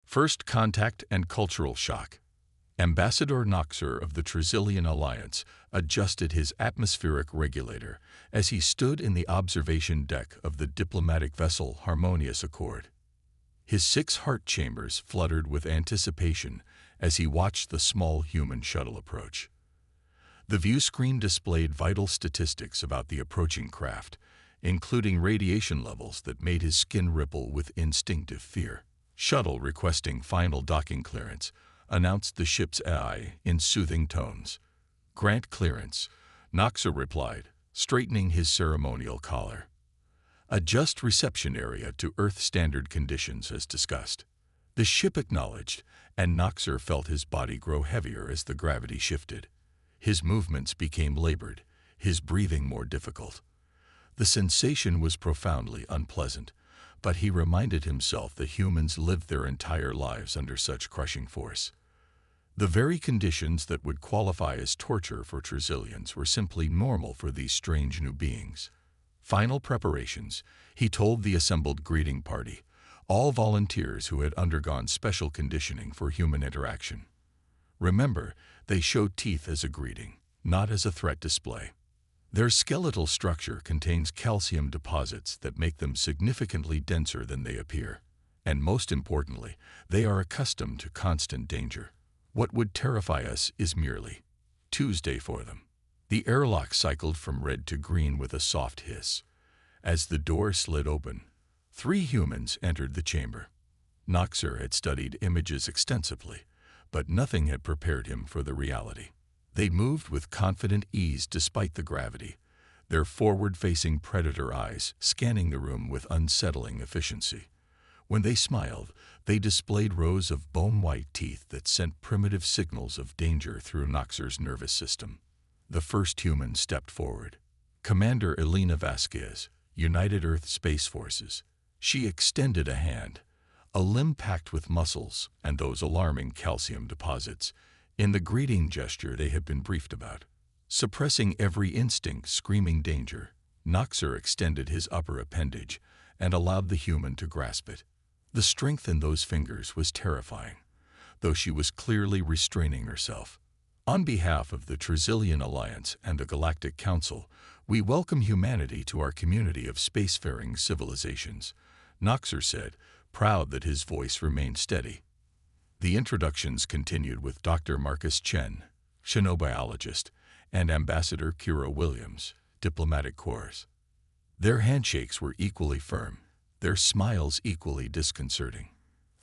First Contact and Cultural Shock. Ambassador Noxer of the Trizillian Alliance adjusted his atmospheric regulator as he stood in the observation deck of the diplomatic vessel Harmonious Accord. His 6 heart chambers fluttered with anticipation as he watched the small human shuttle approach. The view screen displayed vital statistics about the approaching craft, including radiation levels that made his skin ripple with instinctive fear. Shuttle requesting final docking clearance, announced the ship's AI in soothing tones. Grant clearance, Noxer replied, straightening his ceremonial collar. Adjust reception area to Earth standard conditions as discussed. The ship acknowledged, and Noxer felt his body grow heavier as the gravity shifted. His movements became labored, his breathing more difficult. The sensation was profoundly unpleasant, but he reminded himself that humans lived their entire lives under such crushing force. The very conditions that would qualify as torture for Trizillians were simply normal for these strange new beings. Final preparations, he told the assembled greeting party, all volunteers who had undergone special conditioning for human interaction. Remember, they show teeth as a greeting, not as a threat display. Their skeletal structure contains calcium deposits that make them significantly denser than they appear. And most importantly, they are accustomed to constant danger. What would terrify us is merely Tuesday for them. The airlock cycled from red to green with a soft hiss. As the door slid open, 3 humans entered the chamber. Noxer had studied images extensively, but nothing had prepared him for the reality. They moved with confident ease despite the gravity, their forward-facing predator eyes scanning the room with unsettling efficiency. When they smiled, they displayed rows of bone-white teeth that sent primitive signals of danger through Noxer's nervous system. The first human stepped forward. Commander Elena Vasquez, United Earth Space Forces. She extended a hand, a limb packed with muscles and those alarming calcium deposits, in the greeting gesture they had been briefed about. Suppressing every instinct screaming danger, Noxer extended his upper appendage and allowed the human to grasp it. The strength in those fingers was terrifying, though she was clearly restraining herself. On behalf of the Trizillian Alliance and the Galactic Council, we welcome humanity to our community of spacefaring civilizations, Noxer said, proud that his voice remained steady. The introductions continued with Dr. Marcus Chen, xenobiologist, and Ambassador Kira Williams, diplomatic corps. Their handshakes were equally firm, their smiles equally disconcerting.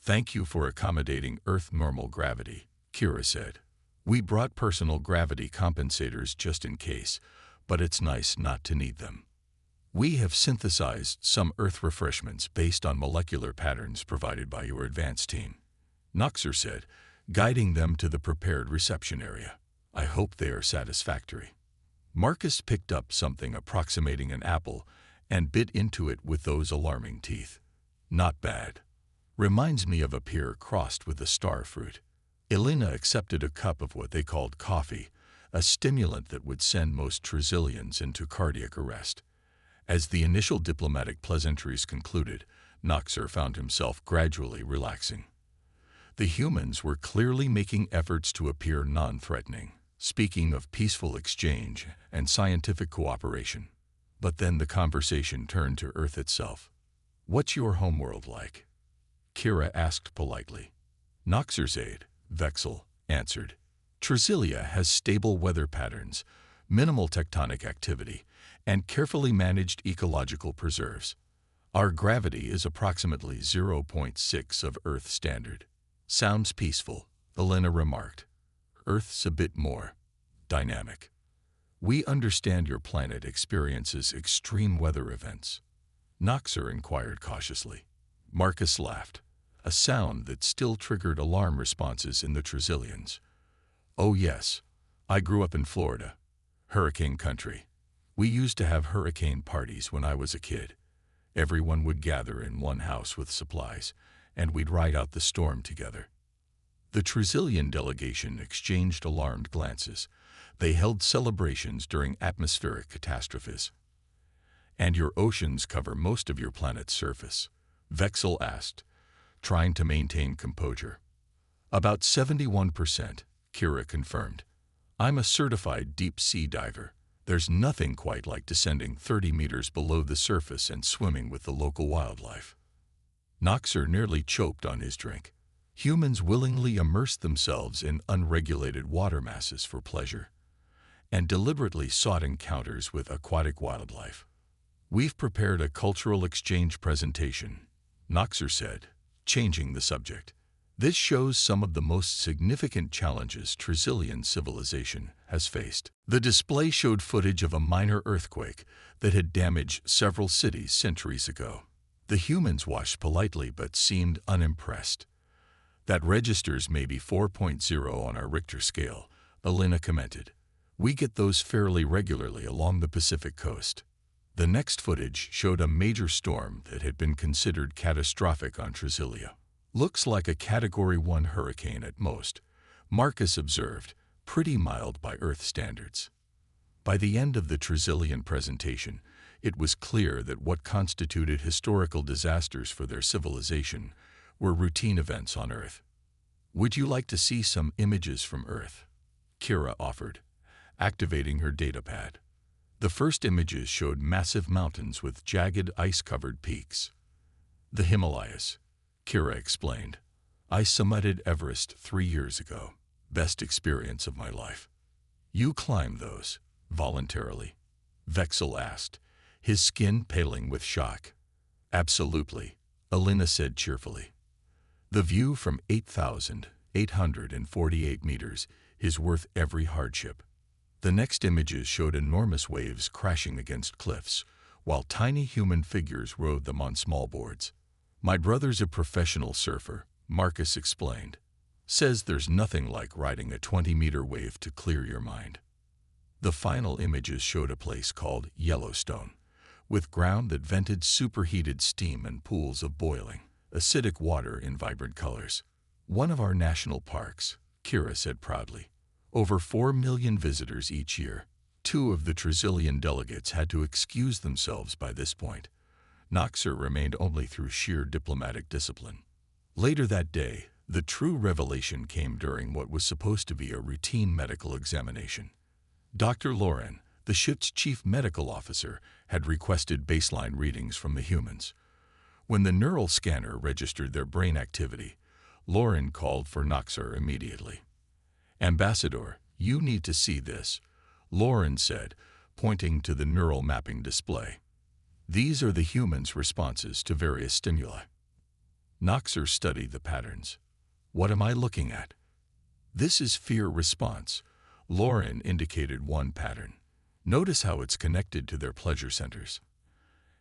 "Thank you for accommodating Earth normal gravity," Kira said. "We brought personal gravity compensators just in case, but it's nice not to need them. We have synthesized some Earth refreshments based on molecular patterns provided by your advanced team," Noxer said, guiding them to the prepared reception area. "I hope they are satisfactory." Marcus picked up something approximating an apple and bit into it with those alarming teeth. "Not bad. Reminds me of a pear crossed with a star fruit." Elena accepted a cup of what they called coffee, a stimulant that would send most Trizillians into cardiac arrest. As the initial diplomatic pleasantries concluded, Noxer found himself gradually relaxing. The humans were clearly making efforts to appear non-threatening, speaking of peaceful exchange and scientific cooperation. But then the conversation turned to Earth itself. "What's your homeworld like?" Kira asked politely. Noxer's aide, Vexel, answered. "Trizillia has stable weather patterns, minimal tectonic activity, and carefully managed ecological preserves. Our gravity is approximately 0.6 of Earth standard." "Sounds peaceful," Elena remarked. "Earth's a bit more dynamic. We understand your planet experiences extreme weather events." Noxer inquired cautiously. Marcus laughed, a sound that still triggered alarm responses in the Trizillians. "Oh yes, I grew up in Florida, hurricane country. We used to have hurricane parties when I was a kid. Everyone would gather in one house with supplies, and we'd ride out the storm together." The Trizillian delegation exchanged alarmed glances. They held celebrations during atmospheric catastrophes. "And your oceans cover most of your planet's surface?" Vexel asked, trying to maintain composure. About 71%, Kira confirmed. I'm a certified deep-sea diver. There's nothing quite like descending 30 meters below the surface and swimming with the local wildlife. Noxer nearly choked on his drink. Humans willingly immerse themselves in unregulated water masses for pleasure, and deliberately sought encounters with aquatic wildlife. We've prepared a cultural exchange presentation, Noxer said, changing the subject. This shows some of the most significant challenges Trizilian civilization has faced. The display showed footage of a minor earthquake that had damaged several cities centuries ago. The humans watched politely but seemed unimpressed. That registers maybe 4.0 on our Richter scale, Elena commented. We get those fairly regularly along the Pacific coast. The next footage showed a major storm that had been considered catastrophic on Trizilia. Looks like a Category 1 hurricane at most, Marcus observed, pretty mild by Earth standards. By the end of the Trizilian presentation, it was clear that what constituted historical disasters for their civilization were routine events on Earth. Would you like to see some images from Earth? Kira offered, activating her datapad. The first images showed massive mountains with jagged ice-covered peaks. The Himalayas, Kira explained. I summited Everest 3 years ago. Best experience of my life. You climbed those, voluntarily? Vexel asked, his skin paling with shock. Absolutely, Elena said cheerfully. The view from 8,848 meters is worth every hardship. The next images showed enormous waves crashing against cliffs, while tiny human figures rode them on small boards. My brother's a professional surfer, Marcus explained. Says there's nothing like riding a 20-meter wave to clear your mind. The final images showed a place called Yellowstone, with ground that vented superheated steam and pools of boiling, acidic water in vibrant colors. One of our national parks, Kira said proudly. Over 4 million visitors each year. 2 of the Trizilian delegates had to excuse themselves by this point. Noxer remained only through sheer diplomatic discipline. Later that day, the true revelation came during what was supposed to be a routine medical examination. Dr. Lauren, the ship's chief medical officer, had requested baseline readings from the humans. When the neural scanner registered their brain activity, Lauren called for Noxer immediately. Ambassador, you need to see this, Lauren said, pointing to the neural mapping display. These are the humans' responses to various stimuli. Noxer studied the patterns. What am I looking at? This is fear response. Lauren indicated one pattern. Notice how it's connected to their pleasure centers.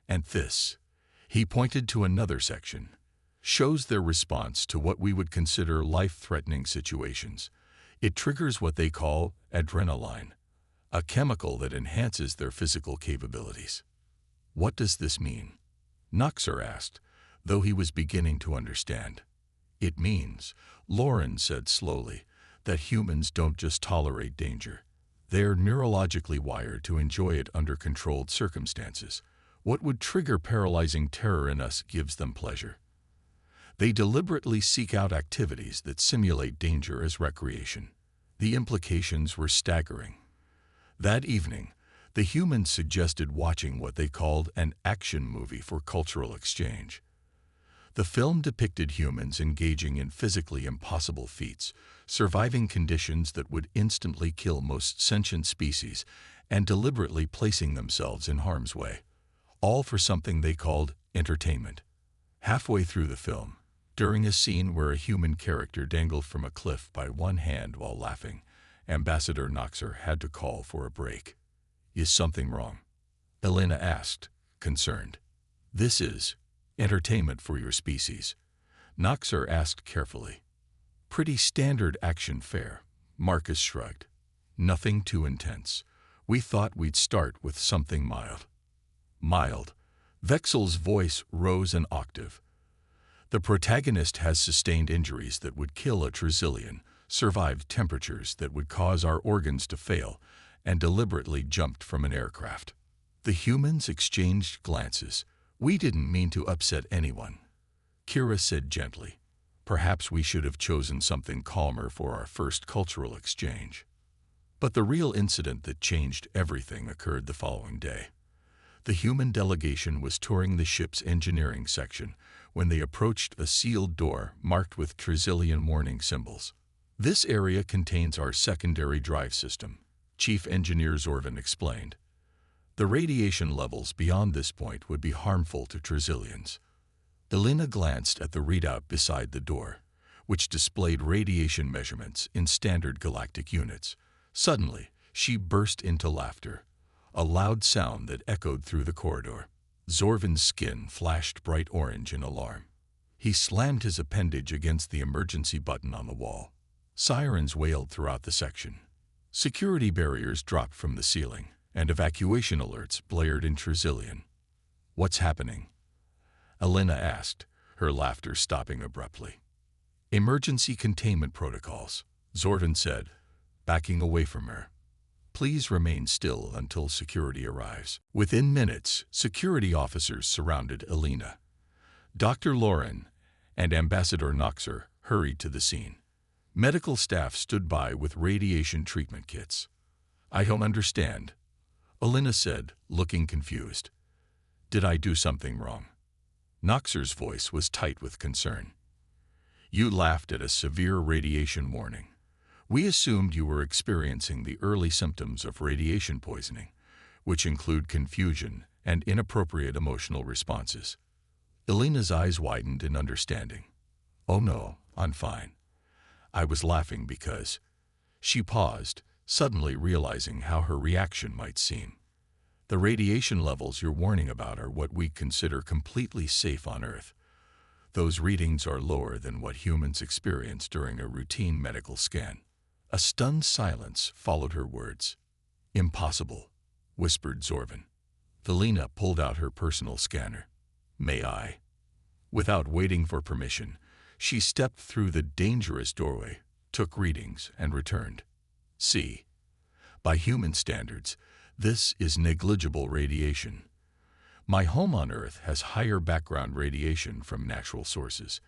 And this, he pointed to another section, shows their response to what we would consider life-threatening situations. It triggers what they call adrenaline, a chemical that enhances their physical capabilities. What does this mean? Noxer asked, though he was beginning to understand. It means, Lauren said slowly, that humans don't just tolerate danger. They are neurologically wired to enjoy it under controlled circumstances. What would trigger paralyzing terror in us gives them pleasure. They deliberately seek out activities that simulate danger as recreation. The implications were staggering. That evening, the humans suggested watching what they called an action movie for cultural exchange. The film depicted humans engaging in physically impossible feats, surviving conditions that would instantly kill most sentient species, and deliberately placing themselves in harm's way, all for something they called entertainment. Halfway through the film, during a scene where a human character dangled from a cliff by one hand while laughing, Ambassador Noxer had to call for a break. Is something wrong? Elena asked, concerned. This is entertainment for your species, Noxer asked carefully. Pretty standard action fare, Marcus shrugged. Nothing too intense. We thought we'd start with something mild. Mild. Vexel's voice rose an octave. The protagonist has sustained injuries that would kill a Trizilian, survived temperatures that would cause our organs to fail, and deliberately jumped from an aircraft. The humans exchanged glances. We didn't mean to upset anyone. Kira said gently. Perhaps we should have chosen something calmer for our first cultural exchange. But the real incident that changed everything occurred the following day. The human delegation was touring the ship's engineering section when they approached a sealed door marked with Trizillian warning symbols. This area contains our secondary drive system, Chief Engineer Zorvin explained. The radiation levels beyond this point would be harmful to Trizillians. Elena glanced at the readout beside the door, which displayed radiation measurements in standard galactic units. Suddenly, she burst into laughter, a loud sound that echoed through the corridor. Zorvin's skin flashed bright orange in alarm. He slammed his appendage against the emergency button on the wall. Sirens wailed throughout the section. Security barriers dropped from the ceiling, and evacuation alerts blared in Trizillian. "What's happening?" Elena asked, her laughter stopping abruptly. "Emergency containment protocols," Zorvin said, backing away from her. "Please remain still until security arrives." Within minutes, security officers surrounded Elena. Dr. Lauren and Ambassador Noxer hurried to the scene. Medical staff stood by with radiation treatment kits. "I don't understand," Elena said, looking confused. "Did I do something wrong?" Noxer's voice was tight with concern. "You laughed at a severe radiation warning. We assumed you were experiencing the early symptoms of radiation poisoning, which include confusion and inappropriate emotional responses." Elena's eyes widened in understanding. "Oh no, I'm fine. I was laughing because..." She paused, suddenly realizing how her reaction might seem. "The radiation levels you're warning about are what we consider completely safe on Earth. Those readings are lower than what humans experience during a routine medical scan." A stunned silence followed her words. "Impossible," whispered Zorvin. Elena pulled out her personal scanner. "May I?" Without waiting for permission, she stepped through the dangerous doorway, took readings, and returned. "See. By human standards, this is negligible radiation. My home on Earth has higher background radiation from natural sources."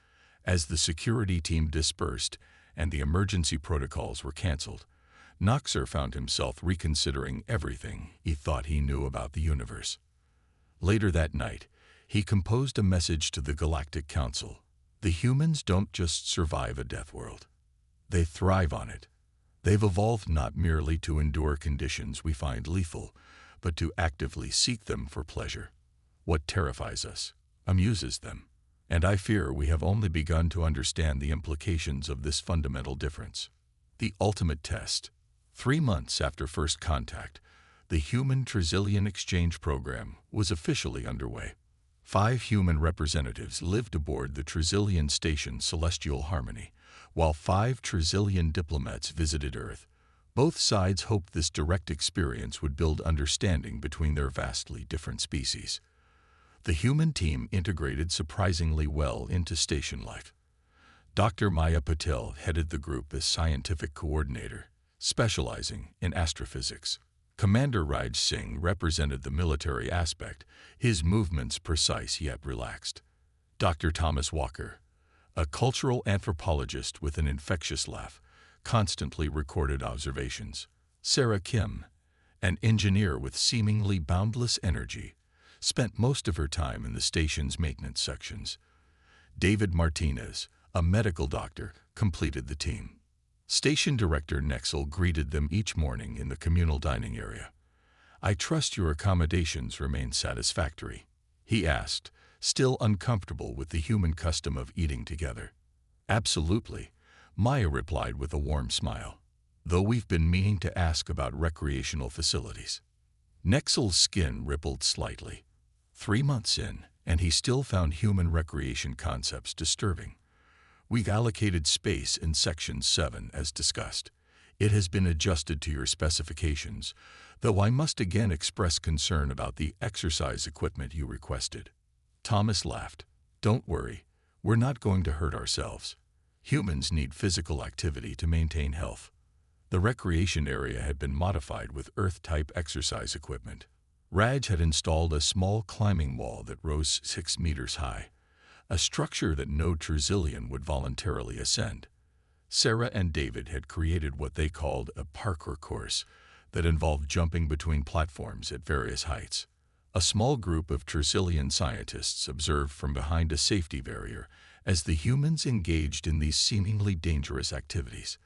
As the security team dispersed and the emergency protocols were canceled, Noxer found himself reconsidering everything he thought he knew about the universe. Later that night, he composed a message to the Galactic Council. The humans don't just survive a death world. They thrive on it. They've evolved not merely to endure conditions we find lethal, but to actively seek them for pleasure. What terrifies us amuses them, and I fear we have only begun to understand the implications of this fundamental difference. The ultimate test. 3 months after first contact, the Human Trizillian Exchange Program was officially underway. 5 human representatives lived aboard the Trizillian station Celestial Harmony, while 5 Trizillian diplomats visited Earth. Both sides hoped this direct experience would build understanding between their vastly different species. The human team integrated surprisingly well into station life. Dr. Maya Patel headed the group as scientific coordinator, specializing in astrophysics. Commander Raj Singh represented the military aspect, his movements precise yet relaxed. Dr. Thomas Walker, a cultural anthropologist with an infectious laugh, constantly recorded observations. Sarah Kim, an engineer with seemingly boundless energy, spent most of her time in the station's maintenance sections. David Martinez, a medical doctor, completed the team. Station Director Nexel greeted them each morning in the communal dining area. "I trust your accommodations remain satisfactory," he asked, still uncomfortable with the human custom of eating together. "Absolutely," Maya replied with a warm smile, "though we've been meaning to ask about recreational facilities." Nexel's skin rippled slightly. 3 months in, and he still found human recreation concepts disturbing. "We've allocated space in Section 7 as discussed. It has been adjusted to your specifications, though I must again express concern about the exercise equipment you requested." Thomas laughed. "Don't worry, we're not going to hurt ourselves. Humans need physical activity to maintain health." The recreation area had been modified with Earth-type exercise equipment. Raj had installed a small climbing wall that rose 6 meters high, a structure that no Trizilian would voluntarily ascend. Sarah and David had created what they called a parkour course that involved jumping between platforms at various heights. A small group of Trizilian scientists observed from behind a safety barrier as the humans engaged in these seemingly dangerous activities.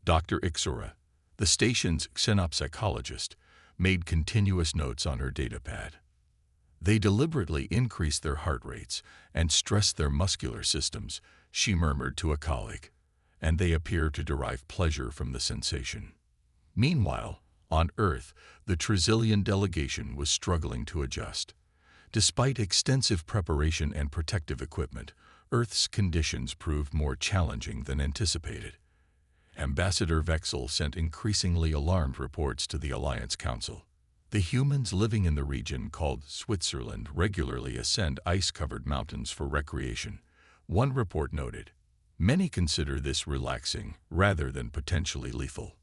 Dr. Ixora, the station's xenopsychologist, made continuous notes on her datapad. They deliberately increased their heart rates and stressed their muscular systems, she murmured to a colleague, and they appear to derive pleasure from the sensation. Meanwhile, on Earth, the Trizilian delegation was struggling to adjust. Despite extensive preparation and protective equipment, Earth's conditions proved more challenging than anticipated. Ambassador Vexel sent increasingly alarmed reports to the Alliance Council. The humans living in the region called Switzerland regularly ascend ice-covered mountains for recreation. One report noted, "Many consider this relaxing rather than potentially lethal."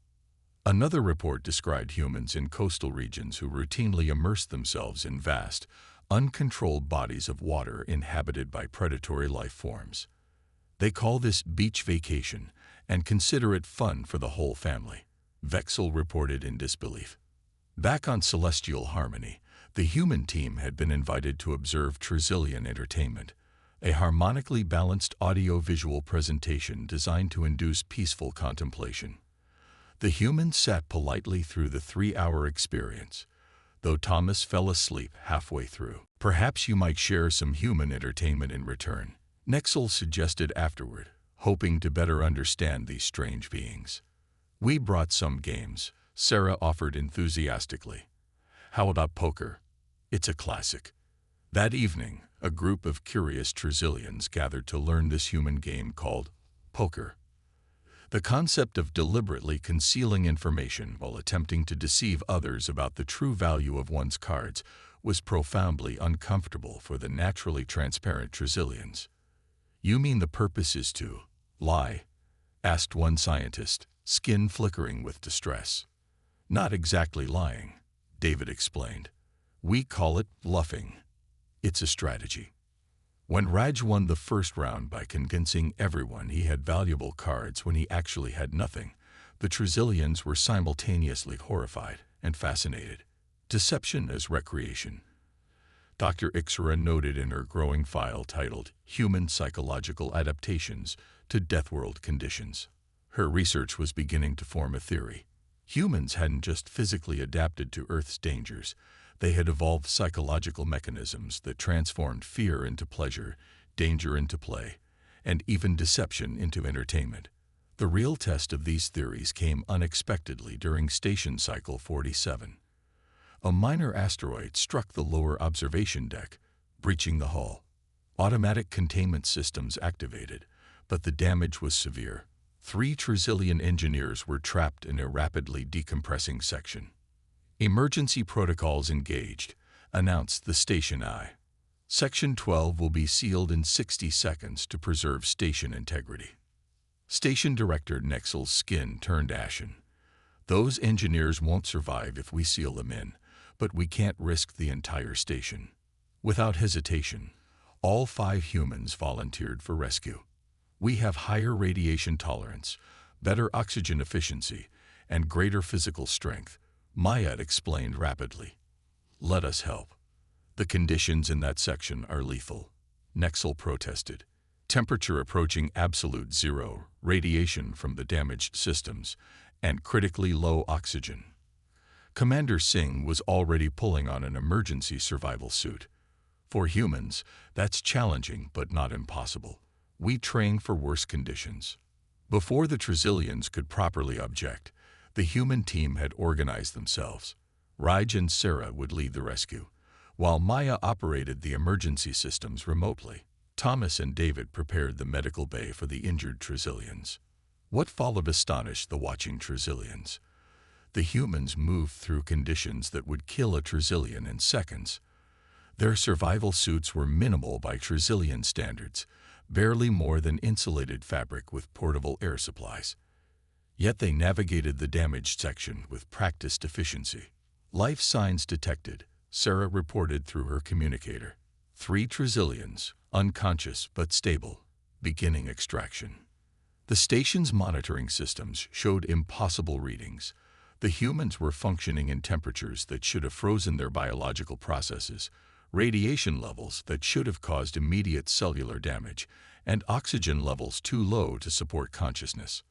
Another report described humans in coastal regions who routinely immerse themselves in vast, uncontrolled bodies of water inhabited by predatory life forms. They call this beach vacation and consider it fun for the whole family, Vexel reported in disbelief. Back on Celestial Harmony, the human team had been invited to observe Trizilian entertainment, a harmonically balanced audio-visual presentation designed to induce peaceful contemplation. The humans sat politely through the 3-hour experience, though Thomas fell asleep halfway through. "Perhaps you might share some human entertainment in return," Nexel suggested afterward, hoping to better understand these strange beings. "We brought some games," Sarah offered enthusiastically. "How about poker? It's a classic." That evening, a group of curious Trizilians gathered to learn this human game called poker. The concept of deliberately concealing information while attempting to deceive others about the true value of one's cards was profoundly uncomfortable for the naturally transparent Trizilians. "You mean the purpose is to lie?" asked one scientist, skin flickering with distress. "Not exactly lying," David explained. "We call it bluffing. It's a strategy." When Raj won the first round by convincing everyone he had valuable cards when he actually had nothing, the Trizilians were simultaneously horrified and fascinated. Deception as recreation. Dr. Ixora noted in her growing file titled Human Psychological Adaptations to Deathworld Conditions. Her research was beginning to form a theory. Humans hadn't just physically adapted to Earth's dangers, they had evolved psychological mechanisms that transformed fear into pleasure, danger into play, and even deception into entertainment. The real test of these theories came unexpectedly during Station Cycle 47. A minor asteroid struck the lower observation deck, breaching the hull. Automatic containment systems activated, but the damage was severe. 3 Trizilian engineers were trapped in a rapidly decompressing section. "Emergency protocols engaged," announced the Station Eye. "Section 12 will be sealed in 60 seconds to preserve station integrity." Station Director Nexel's skin turned ashen. "Those engineers won't survive if we seal them in, but we can't risk the entire station." Without hesitation, all 5 humans volunteered for rescue. "We have higher radiation tolerance, better oxygen efficiency, and greater physical strength," Maya explained rapidly. "Let us help." "The conditions in that section are lethal," Nexel protested. "Temperature approaching absolute zero, radiation from the damaged systems, and critically low oxygen." Commander Singh was already pulling on an emergency survival suit. "For humans, that's challenging but not impossible. We train for worse conditions." Before the Trizilians could properly object, the human team had organized themselves. Raj and Sarah would lead the rescue, while Maya operated the emergency systems remotely. Thomas and David prepared the medical bay for the injured Trizilians. What followed astonished the watching Trizilians. The humans moved through conditions that would kill a Trizilian in seconds. Their survival suits were minimal by Trizilian standards, barely more than insulated fabric with portable air supplies. Yet they navigated the damaged section with practiced efficiency. "Life signs detected," Sarah reported through her communicator. 3 Trizillions, unconscious but stable, beginning extraction. The station's monitoring systems showed impossible readings. The humans were functioning in temperatures that should have frozen their biological processes, radiation levels that should have caused immediate cellular damage, and oxygen levels too low to support consciousness.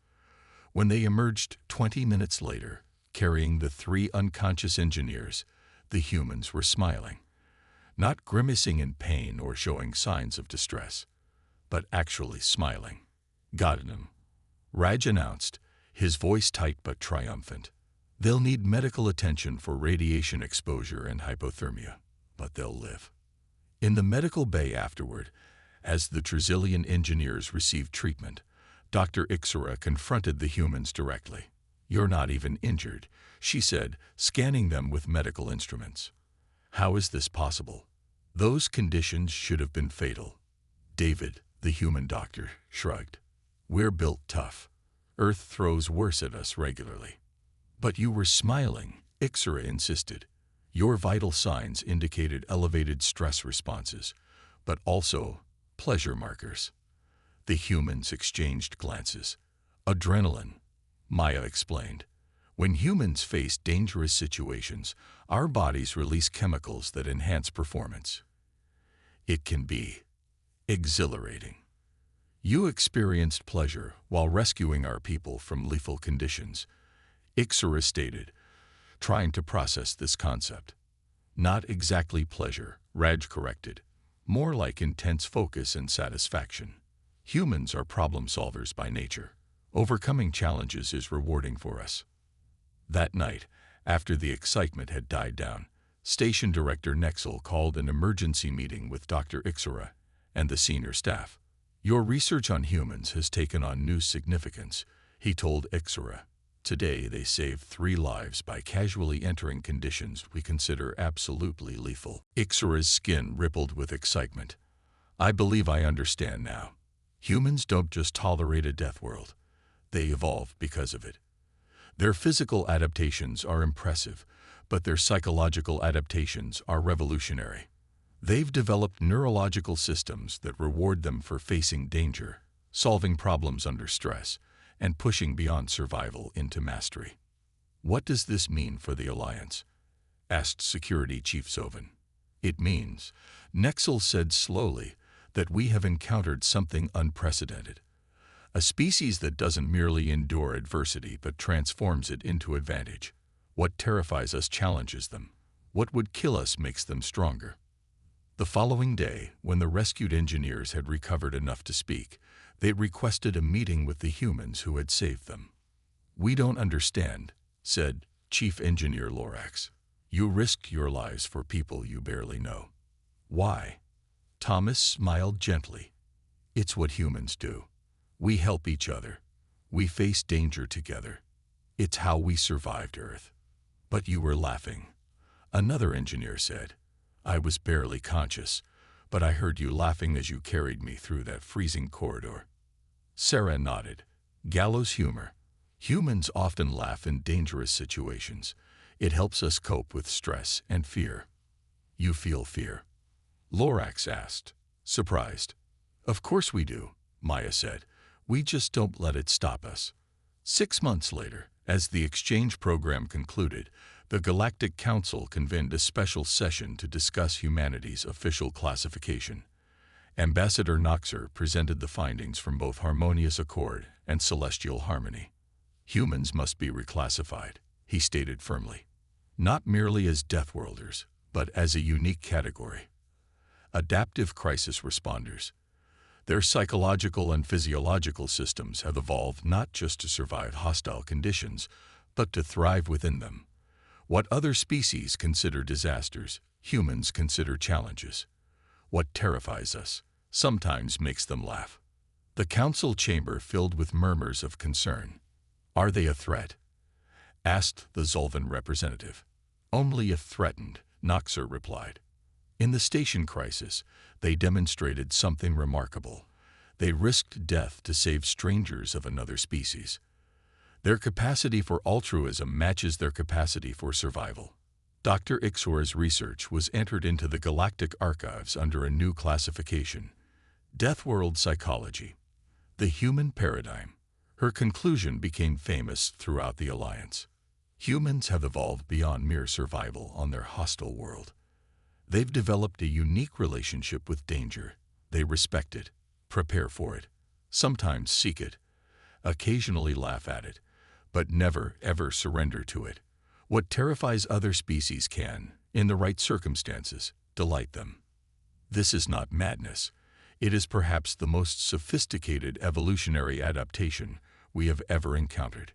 When they emerged 20 minutes later, carrying the 3 unconscious engineers, the humans were smiling, not grimacing in pain or showing signs of distress, but actually smiling. "Got him," Raj announced, his voice tight but triumphant. "They'll need medical attention for radiation exposure and hypothermia, but they'll live." In the medical bay afterward, as the Trizillion engineers received treatment, Dr. Ixora confronted the humans directly. "You're not even injured," she said, scanning them with medical instruments. "How is this possible? Those conditions should have been fatal." David, the human doctor, shrugged. "We're built tough. Earth throws worse at us regularly." "But you were smiling," Ixora insisted. "Your vital signs indicated elevated stress responses, but also pleasure markers." The humans exchanged glances. "Adrenaline," Maya explained. "When humans face dangerous situations, our bodies release chemicals that enhance performance. It can be exhilarating. You experienced pleasure while rescuing our people from lethal conditions," Ixora stated, trying to process this concept. "Not exactly pleasure," Raj corrected. "More like intense focus and satisfaction. Humans are problem solvers by nature. Overcoming challenges is rewarding for us." That night, after the excitement had died down, Station Director Nexel called an emergency meeting with Dr. Ixora and the senior staff. "Your research on humans has taken on new significance," he told Ixora. "Today they saved 3 lives by casually entering conditions we consider absolutely lethal." Ixora's skin rippled with excitement. "I believe I understand now. Humans don't just tolerate a death world. They evolve because of it. Their physical adaptations are impressive, but their psychological adaptations are revolutionary. They've developed neurological systems that reward them for facing danger, solving problems under stress, and pushing beyond survival into mastery." "What does this mean for the Alliance?" asked Security Chief Zovan. "It means," Nexel said slowly, "that we have encountered something unprecedented. A species that doesn't merely endure adversity but transforms it into advantage. What terrifies us challenges them. What would kill us makes them stronger." The following day, when the rescued engineers had recovered enough to speak, they requested a meeting with the humans who had saved them. "We don't understand," said Chief Engineer Lorax. "You risked your lives for people you barely know." "Why?" Thomas smiled gently. "It's what humans do. We help each other. We face danger together. It's how we survived Earth." "But you were laughing," another engineer said. "I was barely conscious, but I heard you laughing as you carried me through that freezing corridor." Sarah nodded. "Gallows humor. Humans often laugh in dangerous situations. It helps us cope with stress and fear." "You feel fear?" Lorax asked, surprised. "Of course we do," Maya said. "We just don't let it stop us." 6 months later, as the exchange program concluded, the Galactic Council convened a special session to discuss humanity's official classification. Ambassador Noxer presented the findings from both Harmonious Accord and Celestial Harmony. "Humans must be reclassified," he stated firmly. "Not merely as Deathworlders, but as a unique category. Adaptive crisis responders. Their psychological and physiological systems have evolved not just to survive hostile conditions, but to thrive within them. What other species consider disasters, humans consider challenges. What terrifies us sometimes makes them laugh." The council chamber filled with murmurs of concern. "Are they a threat?" asked the Zolvan representative. "Only if threatened," Noxer replied. "In the station crisis, they demonstrated something remarkable. They risked death to save strangers of another species. Their capacity for altruism matches their capacity for survival. Dr. Ixor's research was entered into the Galactic archives under a new classification, Deathworld Psychology, the human paradigm. Her conclusion became famous throughout the Alliance. Humans have evolved beyond mere survival on their hostile world. They've developed a unique relationship with danger. They respect it, prepare for it, sometimes seek it, occasionally laugh at it, but never, ever surrender to it. What terrifies other species can, in the right circumstances, delight them. This is not madness. It is perhaps the most sophisticated evolutionary adaptation we have ever encountered.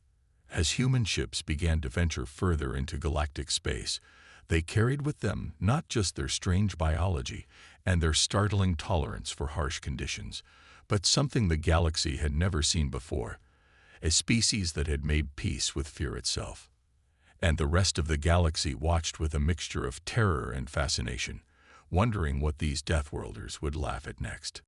As human ships began to venture further into galactic space, they carried with them not just their strange biology and their startling tolerance for harsh conditions, but something the galaxy had never seen before, a species that had made peace with fear itself. And the rest of the galaxy watched with a mixture of terror and fascination, wondering what these Deathworlders would laugh at next.